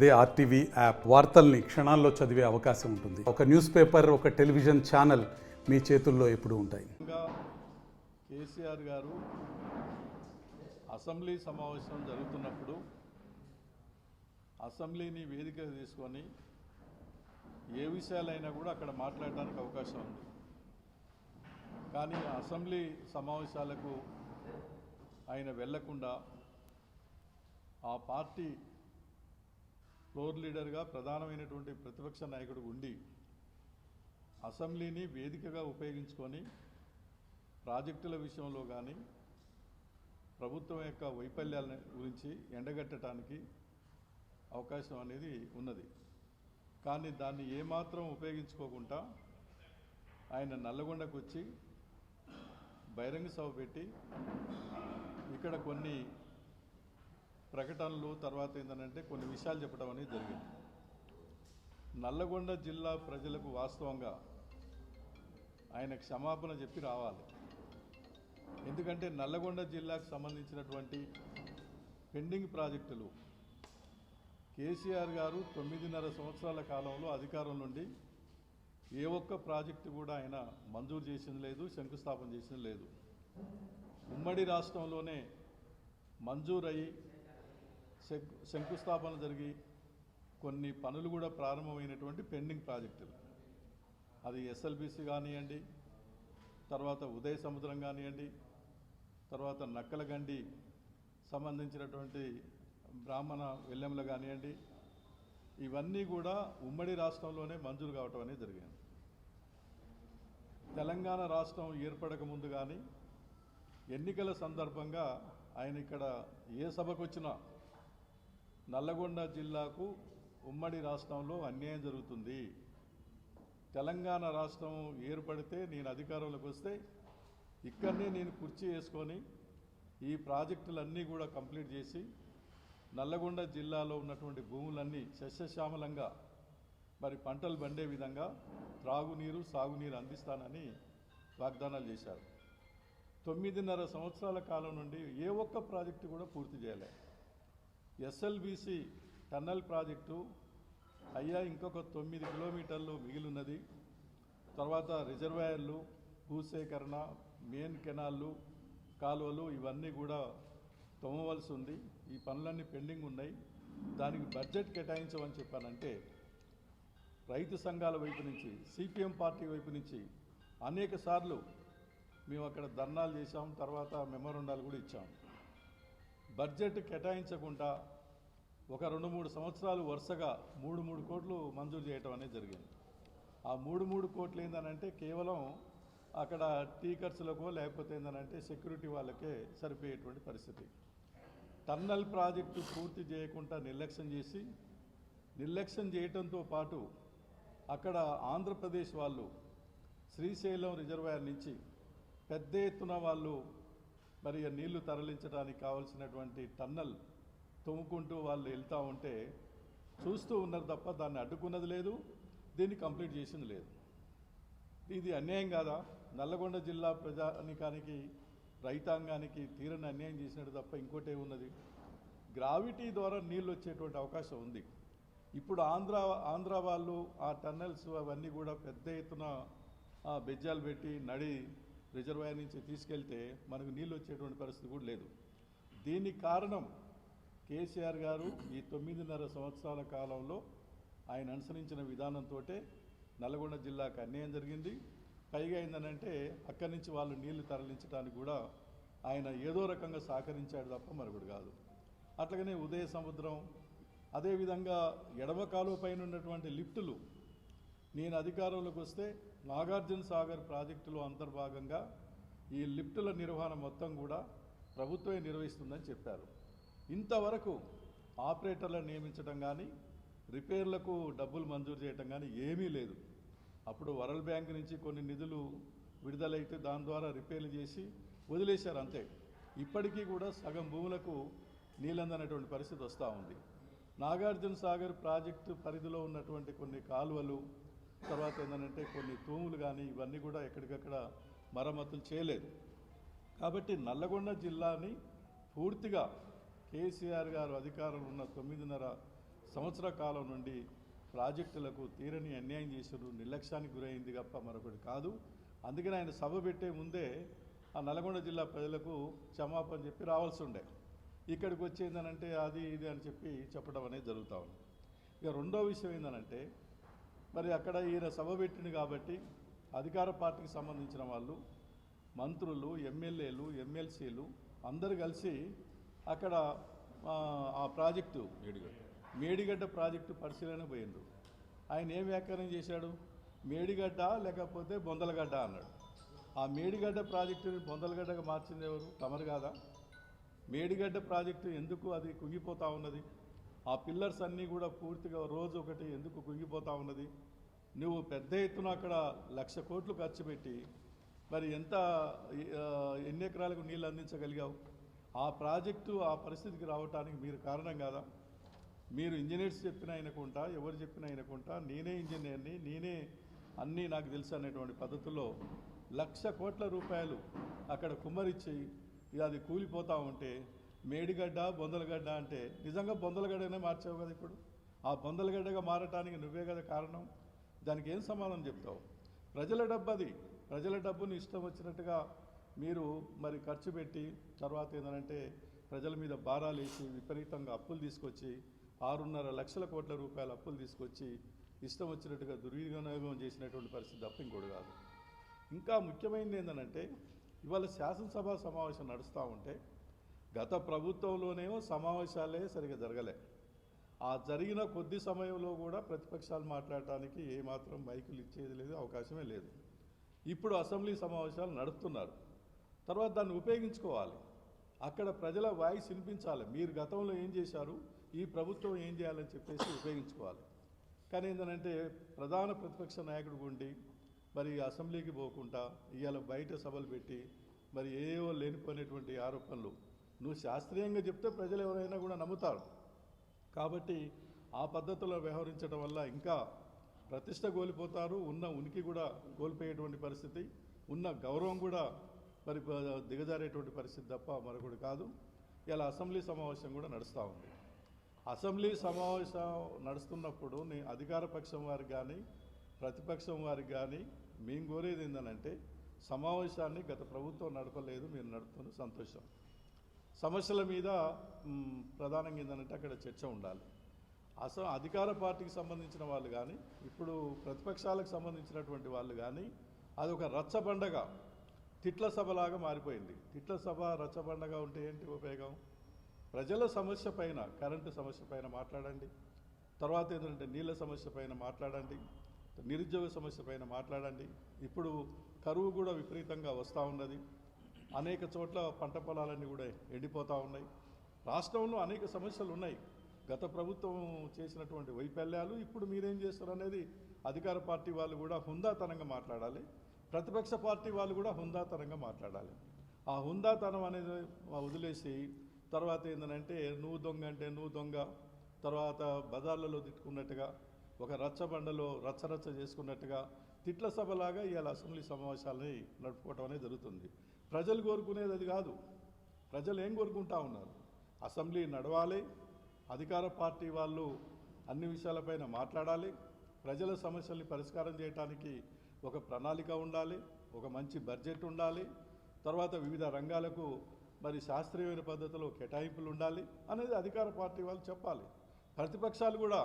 అదే RTV app వార్తల్ని క్షణాల్లో చదివే అవకాశం ఉంటుంది. ఒక న్యూస్ పేపర్, ఒక టెలివిజన్ ఛానల్ మీ చేతుల్లో ఎప్పుడూ ఉంటాయి. కేసీఆర్ గారు అసెంబ్లీ సమావేశం జరుగుతున్నప్పుడు అసెంబ్లీని వేదికగా తీసుకొని ఏ విషయాలైనా కూడా అక్కడ మాట్లాడడానికి అవకాశం ఉంది. కానీ అసెంబ్లీ సమావేశాలకు ఆయన వెళ్లకుండా ఆ పార్టీ ఫ్లోర్ లీడర్గా ప్రధానమైనటువంటి ప్రతిపక్ష నాయకుడు ఉండి అసెంబ్లీని వేదికగా ఉపయోగించుకొని ప్రాజెక్టుల విషయంలో కానీ ప్రభుత్వం యొక్క వైఫల్యాల గురించి ఎండగట్టడానికి అవకాశం అనేది ఉన్నది. కానీ దాన్ని ఏమాత్రం ఉపయోగించుకోకుండా ఆయన నల్లగొండకు వచ్చి బహిరంగ సభ పెట్టి ఇక్కడ కొన్ని ప్రకటనలు తర్వాత ఏంటంటే కొన్ని విషయాలు చెప్పడం అనేది జరిగింది. నల్లగొండ జిల్లా ప్రజలకు వాస్తవంగా ఆయన క్షమాపణ చెప్పి రావాలి. ఎందుకంటే నల్లగొండ జిల్లాకు సంబంధించినటువంటి పెండింగ్ ప్రాజెక్టులు కేసీఆర్ గారు 9.5 సంవత్సరాల కాలంలో అధికారం నుండి ఏ ఒక్క ప్రాజెక్టు కూడా ఆయన మంజూరు చేసింది లేదు, శంకుస్థాపన చేసింది లేదు. ఉమ్మడి రాష్ట్రంలోనే మంజూరయ్యి శంకుస్థాపన జరిగి కొన్ని పనులు కూడా ప్రారంభమైనటువంటి పెండింగ్ ప్రాజెక్టులు, అది ఎస్ఎల్బిసి కానివ్వండి, తర్వాత ఉదయ సముద్రం కానివ్వండి, తర్వాత నక్కలగండి సంబంధించినటువంటి బ్రాహ్మణ వెల్లెంల కానివ్వండి, ఇవన్నీ కూడా ఉమ్మడి రాష్ట్రంలోనే మంజూరు కావటం అనేది జరిగింది. తెలంగాణ రాష్ట్రం ఏర్పడక ముందు కానీ ఎన్నికల సందర్భంగా ఆయన ఇక్కడ ఏ సభకు వచ్చినా నల్లగొండ జిల్లాకు ఉమ్మడి రాష్ట్రంలో అన్యాయం జరుగుతుంది, తెలంగాణ రాష్ట్రం ఏర్పడితే నేను అధికారంలోకి వస్తే ఇక్కడనే నేను కుర్చీ వేసుకొని ఈ ప్రాజెక్టులన్నీ కూడా కంప్లీట్ చేసి నల్లగొండ జిల్లాలో ఉన్నటువంటి భూములన్నీ సస్యశ్యామలంగా మరి పంటలు పండే విధంగా త్రాగునీరు సాగునీరు అందిస్తానని వాగ్దానాలు చేశారు. 9.5 సంవత్సరాల కాలం నుండి ఏ ఒక్క ప్రాజెక్టు కూడా పూర్తి చేయలే. ఎస్ఎల్బిసి టన్నల్ ప్రాజెక్టు అయ్యా ఇంకొక 9 కిలోమీటర్లు మిగిలిన్నది. తర్వాత రిజర్వాయర్లు, భూసేకరణ, మెయిన్ కెనాళ్ళు, కాలువలు ఇవన్నీ కూడా తవ్వవలసి ఉంది. ఈ పనులన్నీ పెండింగ్ ఉన్నాయి. దానికి బడ్జెట్ కేటాయించమని చెప్పానంటే రైతు సంఘాల వైపు నుంచి, సిపిఎం పార్టీ వైపు నుంచి అనేక సార్లు మేము అక్కడ ధర్నాలు చేశాం, తర్వాత మెమోరండాలు కూడా ఇచ్చాం. బడ్జెట్ కేటాయించకుండా ఒక 2-3 సంవత్సరాలు వరుసగా 3 కోట్లు మంజూరు చేయటం అనేది జరిగింది. ఆ 3 కోట్లు ఏంటనంటే కేవలం అక్కడ టీ ఖర్చులకో లేకపోతే ఏంటంటే సెక్యూరిటీ వాళ్ళకే సరిపోయేటువంటి పరిస్థితి. టన్నల్ ప్రాజెక్టు పూర్తి చేయకుండా నిర్లక్ష్యం చేయటంతో పాటు అక్కడ ఆంధ్రప్రదేశ్ వాళ్ళు శ్రీశైలం రిజర్వాయర్ నుంచి పెద్ద ఎత్తున వాళ్ళు మరి నీళ్లు తరలించడానికి కావాల్సినటువంటి టన్నల్ తవ్వుకుంటూ వాళ్ళు వెళ్తూ ఉంటే చూస్తూ ఉన్నారు తప్ప దాన్ని అడ్డుకున్నది లేదు, దీన్ని కంప్లీట్ చేసింది లేదు. ఇది అన్యాయం కాదా? నల్లగొండ జిల్లా ప్రజానికానికి, రైతాంగానికి తీరని అన్యాయం చేసినట్టు తప్ప ఇంకోటే ఉన్నది. గ్రావిటీ ద్వారా నీళ్ళు వచ్చేటువంటి అవకాశం ఉంది. ఇప్పుడు ఆంధ్ర వాళ్ళు ఆ టన్నల్స్ అవన్నీ కూడా పెద్ద ఎత్తున బెజ్జాలు పెట్టి నడి రిజర్వాయర్ నుంచి తీసుకెళ్తే మనకు నీళ్ళు వచ్చేటువంటి పరిస్థితి కూడా లేదు. దీనికి కారణం కేసీఆర్ గారు ఈ 9.5 సంవత్సరాల కాలంలో ఆయన అనుసరించిన విధానంతో నల్లగొండ జిల్లాకు అన్యాయం జరిగింది. పైగా ఏంటంటే అక్కడి నుంచి వాళ్ళు నీళ్లు తరలించడానికి కూడా ఆయన ఏదో రకంగా సహకరించాడు తప్ప మరొకటి కాదు. అట్లాగనే ఉదయ సముద్రం, అదేవిధంగా ఎడమ కాలువ పైన ఉన్నటువంటి లిఫ్టులు నేను అధికారంలోకి వస్తే నాగార్జున సాగర్ ప్రాజెక్టులో అంతర్భాగంగా ఈ లిఫ్టుల నిర్వహణ మొత్తం కూడా ప్రభుత్వమే నిర్వహిస్తుందని చెప్పారు. ఇంతవరకు ఆపరేటర్లను నియమించడం కానీ, రిపేర్లకు డబ్బులు మంజూరు చేయటం కానీ ఏమీ లేదు. అప్పుడు వరల్డ్ బ్యాంక్ నుంచి కొన్ని నిధులు విడుదలైతే దాని ద్వారా రిపేర్లు చేసి వదిలేశారు అంతే. ఇప్పటికీ కూడా సగం భూములకు నీళ్ళందనటువంటి పరిస్థితి వస్తూ ఉంది. నాగార్జున సాగర్ ప్రాజెక్టు పరిధిలో ఉన్నటువంటి కొన్ని కాలువలు, తర్వాత ఏంటంటే కొన్ని తూములు కానీ ఇవన్నీ కూడా ఎక్కడికక్కడ మరమ్మతులు చేయలేదు. కాబట్టి నల్లగొండ జిల్లాని పూర్తిగా కేసీఆర్ గారు అధికారంలో ఉన్న 9.5 సంవత్సర కాలం నుండి ప్రాజెక్టులకు తీరని అన్యాయం చేశారు, నిర్లక్ష్యానికి గురైంది తప్ప మరొకటి కాదు. అందుకని ఆయన సభ పెట్టే ముందే ఆ నల్గొండ జిల్లా ప్రజలకు క్షమాపణ చెప్పి రావాల్సి ఉండే. ఇక్కడికి వచ్చేందనంటే అది ఇది అని చెప్పి చెప్పడం అనేది జరుగుతూ ఉంది. ఇక రెండో విషయం ఏంటంటే, మరి అక్కడ ఈయన సభ పెట్టింది కాబట్టి అధికార పార్టీకి సంబంధించిన వాళ్ళు, మంత్రులు, ఎమ్మెల్యేలు, ఎమ్మెల్సీలు అందరూ కలిసి అక్కడ ఆ ప్రాజెక్టు మేడిగడ్డ ప్రాజెక్టు పరిశీలన పోయిండ్రు. ఆయన ఏం వ్యాఖ్యానం చేశాడు? మేడిగడ్డ లేకపోతే బొందలగడ్డ అన్నాడు. ఆ మేడిగడ్డ ప్రాజెక్టుని బొందలగడ్డగా మార్చింది ఎవరు? తమరు కాదా? మేడిగడ్డ ప్రాజెక్టు ఎందుకు అది కుంగిపోతూ ఉన్నది? ఆ పిల్లర్స్ అన్నీ కూడా పూర్తిగా రోజు ఒకటి ఎందుకు కుంగిపోతూ ఉన్నది? నువ్వు పెద్ద ఎత్తున అక్కడ 1,00,000 కోట్లు ఖర్చు పెట్టి మరి ఎన్ని ఎకరాలకు నీళ్ళు అందించగలిగావు? ఆ ప్రాజెక్టు ఆ పరిస్థితికి రావడానికి మీరు కారణం కాదా? మీరు ఇంజనీర్స్ చెప్పిన ఆయనకుంటా, ఎవరు చెప్పిన ఆయనకుంటా, నేనే ఇంజనీర్ని, నేనే అన్నీ నాకు తెలుసు అనేటువంటి పద్ధతుల్లో 1,00,000 కోట్ల రూపాయలు అక్కడ కుమ్మరిచ్చి అది కూలిపోతూ ఉంటే మేడిగడ్డ బొందలగడ్డ అంటే నిజంగా బొందలగడ్డనే మార్చావు కదా. ఇప్పుడు ఆ బొందలగడ్డగా మారటానికి నువ్వే కదా కారణం. దానికి ఏం సమాధానం చెప్తావు? ప్రజల డబ్బు అది. ప్రజల డబ్బుని ఇష్టం వచ్చినట్టుగా మీరు మరి ఖర్చు పెట్టి తర్వాత ఏంటంటే ప్రజల మీద భారాలు వేసి విపరీతంగా అప్పులు తీసుకొచ్చి 6.5 లక్షల కోట్ల రూపాయల అప్పులు తీసుకొచ్చి ఇష్టం వచ్చినట్టుగా దుర్వినియోగం చేసినటువంటి పరిస్థితి తప్ప ఇంకోటి కాదు. ఇంకా ముఖ్యమైనది ఏంటంటే, ఇవాళ శాసనసభ సమావేశం నడుస్తూ ఉంటే గత ప్రభుత్వంలోనేమో సమావేశాలే సరిగా జరగలే. ఆ జరిగిన కొద్ది సమయంలో కూడా ప్రతిపక్షాలు మాట్లాడటానికి ఏమాత్రం మైకులు ఇచ్చేది లేదు, అవకాశమే లేదు. ఇప్పుడు అసెంబ్లీ సమావేశాలు నడుపుతున్నారు. తర్వాత దాన్ని ఉపయోగించుకోవాలి. అక్కడ ప్రజల వాయిస్ వినిపించాలి. మీరు గతంలో ఏం చేశారు, ఈ ప్రభుత్వం ఏం చేయాలని చెప్పేసి ఉపయోగించుకోవాలి. కానీ ఏంటంటే ప్రధాన ప్రతిపక్ష నాయకుడు ఉండి మరి అసెంబ్లీకి పోకుండా ఇవాళ బయట సభలు పెట్టి మరి ఏవో లేనిపోయినటువంటి ఆరోపణలు నువ్వు శాస్త్రీయంగా చెప్తే ప్రజలు ఎవరైనా కూడా నమ్ముతారు. కాబట్టి ఆ పద్ధతిలో వ్యవహరించడం వల్ల ఇంకా ప్రతిష్ట కోల్పోతారు, ఉన్న ఉనికి కూడా కోల్పోయేటువంటి పరిస్థితి, ఉన్న గౌరవం కూడా మరి దిగజారేటువంటి పరిస్థితి తప్ప మరొకటి కాదు. ఇలా అసెంబ్లీ సమావేశం కూడా నడుస్తూ ఉంది. అసెంబ్లీ సమావేశం నడుస్తున్నప్పుడు అధికార పక్షం వారికి కానీ ప్రతిపక్షం వారికి కానీ మేము కోరేది ఏంటంటే, సమావేశాన్ని గత ప్రభుత్వం నడపలేదు, మీరు నడుపుతున్న సంతోషం. సమస్యల మీద ప్రధానంగా ఏంటంటే అక్కడ చర్చ ఉండాలి. అధికార పార్టీకి సంబంధించిన వాళ్ళు కానీ ఇప్పుడు ప్రతిపక్షాలకు సంబంధించినటువంటి వాళ్ళు కానీ అదొక రచ్చబండగ, తిట్ల సభలాగా మారిపోయింది. తిట్ల సభ రచ్చబండగా ఉంటే ఏంటి ఉపయోగం? ప్రజల సమస్య పైన, కరెంటు సమస్య పైన మాట్లాడండి, తర్వాత ఏంటంటే నీళ్ళ సమస్య పైన మాట్లాడండి, నిరుద్యోగ సమస్య పైన మాట్లాడండి. ఇప్పుడు కరువు కూడా విపరీతంగా వస్తూ ఉన్నది. అనేక చోట్ల పంట పొలాలన్నీ కూడా ఎండిపోతూ ఉన్నాయి. రాష్ట్రంలో అనేక సమస్యలు ఉన్నాయి. గత ప్రభుత్వం చేసినటువంటి వైఫల్యాలు ఇప్పుడు మీరేం చేస్తారు అనేది అధికార పార్టీ వాళ్ళు కూడా హుందాతనంగా మాట్లాడాలి, ప్రతిపక్ష పార్టీ వాళ్ళు కూడా హుందాతనంగా మాట్లాడాలి. ఆ హుందాతనం అనేది వదిలేసి తర్వాత ఏంటంటే నువ్వు దొంగ అంటే నువ్వు దొంగ, తర్వాత బజార్లలో తిట్టుకున్నట్టుగా ఒక రచ్చబండలో రచ్చరచ్చ చేసుకున్నట్టుగా తిట్ల సభలాగా ఇవాళ అసెంబ్లీ సమావేశాలని నడుపుకోవటం అనేది జరుగుతుంది. ప్రజలు కోరుకునేది అది కాదు. ప్రజలు ఏం కోరుకుంటా ఉన్నారు? అసెంబ్లీ నడవాలి, అధికార పార్టీ వాళ్ళు అన్ని విషయాలపైన మాట్లాడాలి, ప్రజల సమస్యల్ని పరిష్కారం చేయడానికి ఒక ప్రణాళిక ఉండాలి, ఒక మంచి బడ్జెట్ ఉండాలి, తర్వాత వివిధ రంగాలకు మరి శాస్త్రీయమైన పద్ధతిలో కేటాయింపులు ఉండాలి అనేది అధికార పార్టీ వాళ్ళు చెప్పాలి. ప్రతిపక్షాలు కూడా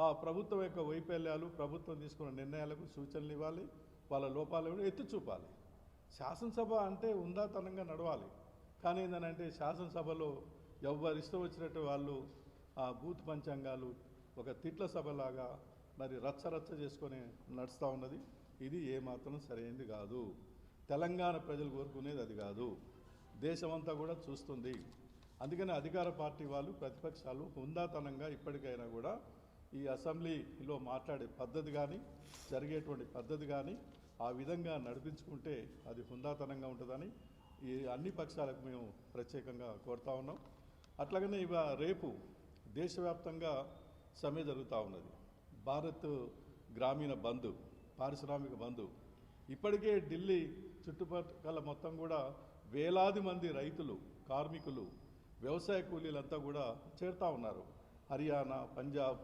ఆ ప్రభుత్వం యొక్క వైఫల్యాలు, ప్రభుత్వం తీసుకున్న నిర్ణయాలకు సూచనలు ఇవ్వాలి, వాళ్ళ లోపాలు కూడా ఎత్తి చూపాలి. శాసనసభ అంటే ఉందాతనంగా నడవాలి. కానీ ఏంటంటే శాసనసభలో ఎవరు ఇష్టం వచ్చినట్టు వాళ్ళు ఆ బూత్ పంచాంగాలు ఒక తిట్ల సభలాగా మరి రచ్చరచ్చ చేసుకొని నడుస్తూ ఉన్నది. ఇది ఏమాత్రం సరైనది కాదు. తెలంగాణ ప్రజలు కోరుకునేది అది కాదు. దేశమంతా కూడా చూస్తుంది. అందుకని అధికార పార్టీ వాళ్ళు, ప్రతిపక్షాలు హుందాతనంగా ఇప్పటికైనా కూడా ఈ అసెంబ్లీలో మాట్లాడే పద్ధతి కానీ జరిగేటువంటి పద్ధతి కానీ ఆ విధంగా నడిపించుకుంటే అది హుందాతనంగా ఉంటుందని ఈ అన్ని పక్షాలకు మేము ప్రత్యేకంగా కోరుతా ఉన్నాం. అట్లాగనే రేపు దేశవ్యాప్తంగా సమ్మె జరుగుతూ ఉన్నది. భారత్ గ్రామీణ బంధు, పారిశ్రామిక బంధు. ఇప్పటికే ఢిల్లీ చుట్టుపక్కల మొత్తం కూడా వేలాది మంది రైతులు, కార్మికులు, వ్యవసాయ కూలీలంతా కూడా చేరుతూ ఉన్నారు. హర్యానా, పంజాబ్,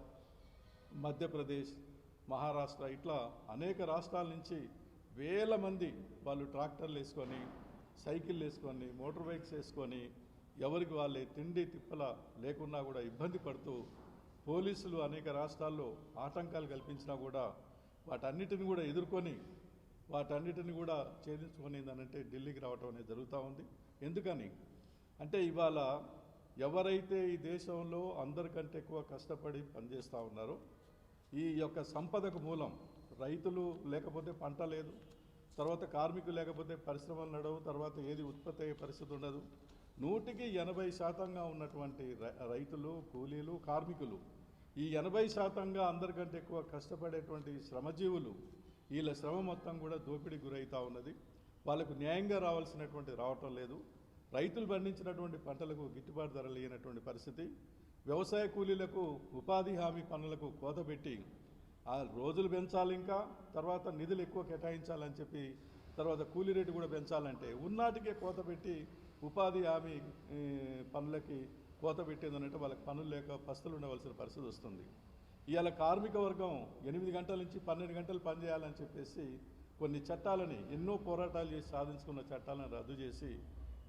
మధ్యప్రదేశ్, మహారాష్ట్ర ఇట్లా అనేక రాష్ట్రాల నుంచి వేల మంది వాళ్ళు ట్రాక్టర్లు వేసుకొని, సైకిళ్ళు వేసుకొని, మోటార్ బైక్స్ వేసుకొని ఎవరికి వాళ్ళే తిండి తిప్పల లేకున్నా కూడా ఇబ్బంది పడుతూ పోలీసులు అనేక రాష్ట్రాల్లో ఆటంకాలు కల్పించినా కూడా వాటన్నిటిని కూడా ఎదుర్కొని వాటన్నిటిని కూడా ఛేదించుకొని అంటే ఢిల్లీకి రావటం అనేది జరుగుతూ ఉంది. ఎందుకని అంటే ఇవాళ ఎవరైతే ఈ దేశంలో అందరికంటే ఎక్కువ కష్టపడి పనిచేస్తూ ఉన్నారో, ఈ యొక్క సంపదకు మూలం రైతులు లేకపోతే పంట లేదు, తర్వాత కార్మికులు లేకపోతే పరిశ్రమలు నడవు, తర్వాత ఏది ఉత్పత్తి అయ్యే పరిస్థితి ఉండదు. 100% ఉన్నటువంటి రైతులు, కూలీలు, కార్మికులు, ఈ 80% అందరికంటే ఎక్కువ కష్టపడేటువంటి శ్రమజీవులు, వీళ్ళ శ్రమ మొత్తం కూడా దోపిడీకి గురవుతూ ఉన్నది. వాళ్ళకు న్యాయంగా రావటం లేదు. రైతులు పండించినటువంటి పంటలకు గిట్టుబాటు ధర లేనటువంటి పరిస్థితి. వ్యవసాయ కూలీలకు ఉపాధి హామీ పనులకు కోత పెట్టి ఆ రోజులు పెంచాలి, ఇంకా తర్వాత నిధులు ఎక్కువ కేటాయించాలని చెప్పి తర్వాత కూలీ రేటు కూడా పెంచాలంటే ఉన్నాటికే కోత పెట్టి ఉపాధి హామీ పనులకి కోత పెట్టేదనంటే వాళ్ళకి పనులు లేక పస్తులు ఉండవలసిన పరిస్థితి వస్తుంది. ఇవాళ కార్మిక వర్గం 8 గంటల నుంచి 12 గంటలు పనిచేయాలని చెప్పేసి కొన్ని చట్టాలని ఎన్నో పోరాటాలు చేసి సాధించుకున్న చట్టాలను రద్దు చేసి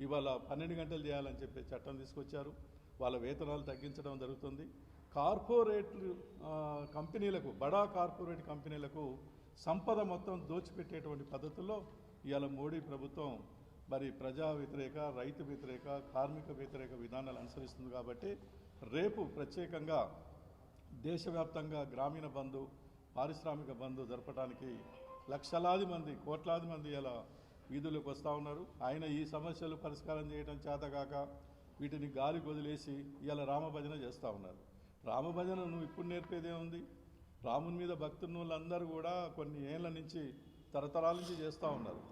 ఇవాళ 12 గంటలు చేయాలని చెప్పి చట్టం తీసుకొచ్చారు. వాళ్ళ వేతనాలు తగ్గించడం జరుగుతుంది. కార్పొరేట్ కంపెనీలకు, బడా కార్పొరేట్ కంపెనీలకు సంపద మొత్తం దోచిపెట్టేటువంటి పద్ధతుల్లో ఇవాళ మోడీ ప్రభుత్వం మరి ప్రజా వ్యతిరేక, రైతు వ్యతిరేక, కార్మిక వ్యతిరేక విధానాలు అనుసరిస్తుంది. కాబట్టి రేపు ప్రత్యేకంగా దేశవ్యాప్తంగా గ్రామీణ బంధు, పారిశ్రామిక బంధు జరపడానికి లక్షలాది మంది, కోట్లాది మంది ఇలా వీధులకు వస్తూ ఉన్నారు. ఆయన ఈ సమస్యలు పరిష్కారం చేయడం చేతగాక వీటిని గాలి వదిలేసి ఇలా రామభజన చేస్తూ ఉన్నారు. రామభజన నువ్వు ఇప్పుడు నేర్పేదేముంది? రాముని మీద భక్తున్న వాళ్ళందరూ కూడా కొన్ని ఏళ్ళ నుంచి, తరతరాల నుంచి చేస్తూ ఉన్నారు.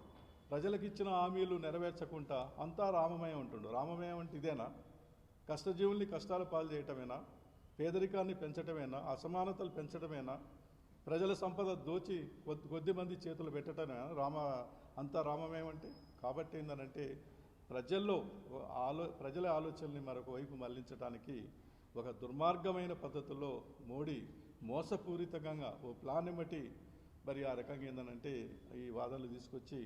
ప్రజలకు ఇచ్చిన హామీలు నెరవేర్చకుండా అంతా రామమయం ఉంటుండు. రామమయం అంటే ఇదేనా? కష్టజీవుల్ని కష్టాల పాలు చేయటమేనా? పేదరికాన్ని పెంచటమేనా? అసమానతలు పెంచటమేనా? ప్రజల సంపద దోచి కొద్ది మంది చేతులు పెట్టటమేనా అంతా రామమయం అంటే? కాబట్టి ఏంటంటే ప్రజల ఆలోచనల్ని మరొక వైపు మళ్లించడానికి ఒక దుర్మార్గమైన పద్ధతుల్లో మోడీ మోసపూరితంగా ఓ ప్లాన్ బట్టి మరి ఆ రకంగా ఏంటంటే ఈ వాదనలు తీసుకొచ్చి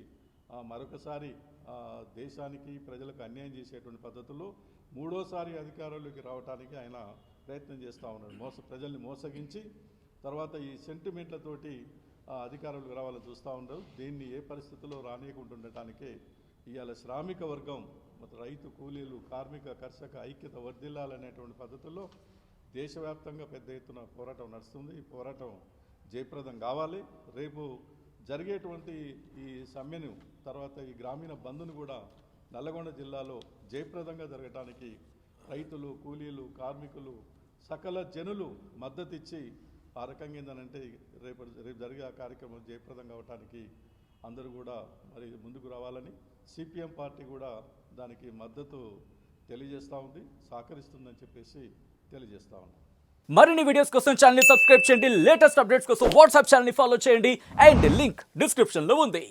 మరొకసారి దేశానికి, ప్రజలకు అన్యాయం చేసేటువంటి పద్ధతుల్లో మూడోసారి అధికారంలోకి రావడానికి ఆయన ప్రయత్నం చేస్తూ ఉన్నాడు. ప్రజల్ని మోసగించి తర్వాత ఈ సెంటిమెంట్లతోటి అధికారులకు రావాలని చూస్తూ ఉంటారు. దీన్ని ఏ పరిస్థితుల్లో రానియకుంటుండటానికే ఇవాళ శ్రామిక వర్గం, రైతు, కూలీలు, కార్మిక, కర్షక ఐక్యత వర్ధిల్లాలనేటువంటి పద్ధతుల్లో దేశవ్యాప్తంగా పెద్ద ఎత్తున పోరాటం నడుస్తుంది. ఈ పోరాటం జయప్రదం కావాలి. రేపు జరిగేటువంటి ఈ సమ్మెను, తర్వాత ఈ గ్రామీణ బంద్ను కూడా నల్లగొండ జిల్లాలో జయప్రదంగా జరగటానికి రైతులు, కూలీలు, కార్మికులు, సకల జనులు మద్దతు ఇచ్చి ఆ రకంగా ఏంటంటే రేపు జరిగే ఆ కార్యక్రమం జయప్రదం కావటానికి అందరూ కూడా మరి ముందుకు రావాలని సిపిఎం పార్టీ కూడా దానికి మద్దతు తెలియజేస్తూ ఉంది, సహకరిస్తుందని చెప్పేసి తెలియజేస్తా ఉన్నాం. మరిన్ని వీడియోస్ కోసం ఛానల్ ని సబ్స్క్రైబ్ చేయండి. లేటెస్ట్ అప్డేట్స్ కోసం వాట్సాప్ ఛానల్ ని ఫాలో చేయండి. అండ్ లింక్ డిస్క్రిప్షన్ లో ఉంది.